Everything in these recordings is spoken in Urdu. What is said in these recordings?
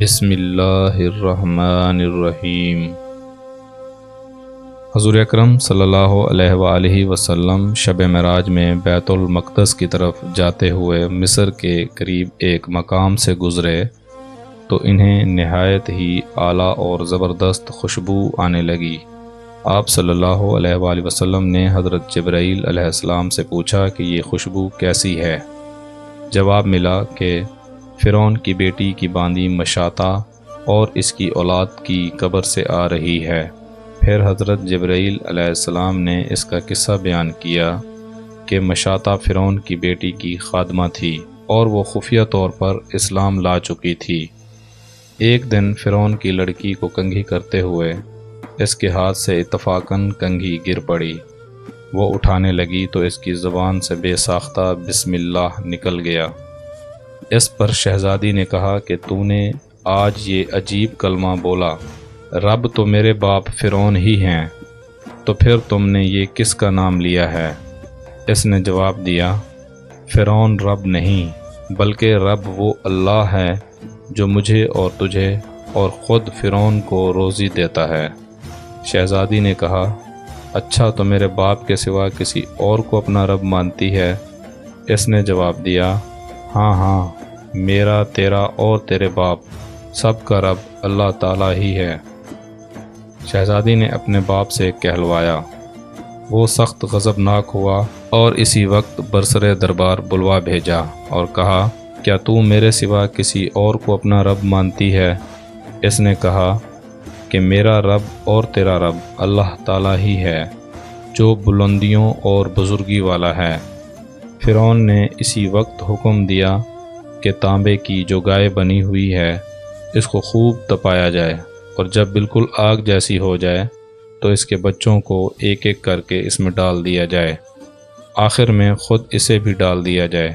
بسم اللہ الرحمن الرحیم۔ حضور اکرم صلی اللہ علیہ وآلہ وسلم شب معراج میں بیت المقدس کی طرف جاتے ہوئے مصر کے قریب ایک مقام سے گزرے تو انہیں نہایت ہی اعلیٰ اور زبردست خوشبو آنے لگی۔ آپ صلی اللہ علیہ وآلہ وسلم نے حضرت جبرائیل علیہ السلام سے پوچھا کہ یہ خوشبو کیسی ہے؟ جواب ملا کہ فرعون کی بیٹی کی باندی مشاطہ اور اس کی اولاد کی قبر سے آ رہی ہے۔ پھر حضرت جبرائیل علیہ السلام نے اس کا قصہ بیان کیا کہ مشاطہ فرعون کی بیٹی کی خادمہ تھی اور وہ خفیہ طور پر اسلام لا چکی تھی۔ ایک دن فرعون کی لڑکی کو کنگھی کرتے ہوئے اس کے ہاتھ سے اتفاقاً کنگھی گر پڑی۔ وہ اٹھانے لگی تو اس کی زبان سے بے ساختہ بسم اللہ نکل گیا۔ اس پر شہزادی نے کہا کہ تو نے آج یہ عجیب کلمہ بولا، رب تو میرے باپ فرعون ہی ہیں، تو پھر تم نے یہ کس کا نام لیا ہے؟ اس نے جواب دیا، فرعون رب نہیں بلکہ رب وہ اللہ ہے جو مجھے اور تجھے اور خود فرعون کو روزی دیتا ہے۔ شہزادی نے کہا، اچھا تو میرے باپ کے سوا کسی اور کو اپنا رب مانتی ہے؟ اس نے جواب دیا، ہاں ہاں، میرا، تیرا اور تیرے باپ سب کا رب اللہ تعالیٰ ہی ہے۔ شہزادی نے اپنے باپ سے کہلوایا۔ وہ سخت غضبناک ہوا اور اسی وقت برسر دربار بلوا بھیجا اور کہا، کیا تو میرے سوا کسی اور کو اپنا رب مانتی ہے؟ اس نے کہا کہ میرا رب اور تیرا رب اللہ تعالیٰ ہی ہے جو بلندیوں اور بزرگی والا ہے۔ فرعون نے اسی وقت حکم دیا کہ تانبے کی جو گائے بنی ہوئی ہے اس کو خوب تپایا جائے، اور جب بالکل آگ جیسی ہو جائے تو اس کے بچوں کو ایک ایک کر کے اس میں ڈال دیا جائے، آخر میں خود اسے بھی ڈال دیا جائے۔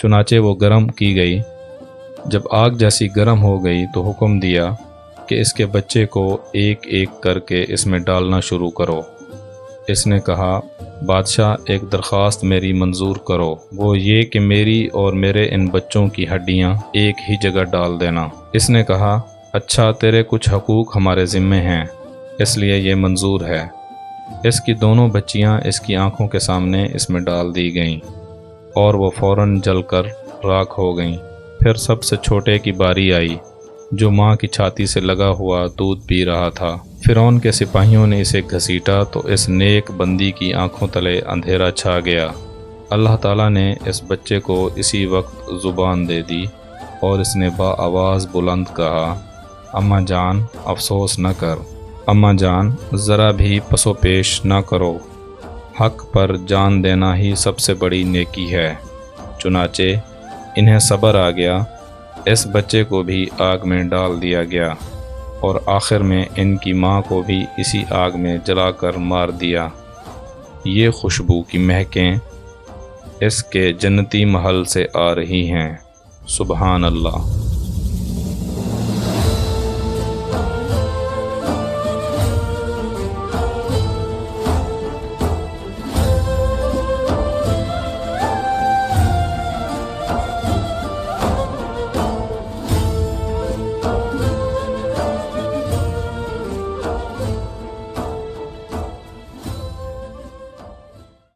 چنانچہ وہ گرم کی گئی۔ جب آگ جیسی گرم ہو گئی تو حکم دیا کہ اس کے بچے کو ایک ایک کر کے اس میں ڈالنا شروع کرو۔ اس نے کہا، بادشاہ ایک درخواست میری منظور کرو، وہ یہ کہ میری اور میرے ان بچوں کی ہڈیاں ایک ہی جگہ ڈال دینا۔ اس نے کہا، اچھا تیرے کچھ حقوق ہمارے ذمے ہیں، اس لیے یہ منظور ہے۔ اس کی دونوں بچیاں اس کی آنکھوں کے سامنے اس میں ڈال دی گئیں اور وہ فوراً جل کر راکھ ہو گئیں۔ پھر سب سے چھوٹے کی باری آئی جو ماں کی چھاتی سے لگا ہوا دودھ پی رہا تھا۔ فرعون کے سپاہیوں نے اسے گھسیٹا تو اس نیک بندی کی آنکھوں تلے اندھیرا چھا گیا۔ اللہ تعالیٰ نے اس بچے کو اسی وقت زبان دے دی اور اس نے بآواز بلند کہا، اماں جان افسوس نہ کر، اماں جان ذرا بھی پس و پیش نہ کرو، حق پر جان دینا ہی سب سے بڑی نیکی ہے۔ چنانچہ انہیں صبر آ گیا، اس بچے کو بھی آگ میں ڈال دیا گیا اور آخر میں ان کی ماں کو بھی اسی آگ میں جلا کر مار دیا۔ یہ خوشبو کی مہکیں اس کے جنتی محل سے آ رہی ہیں۔ سبحان اللہ۔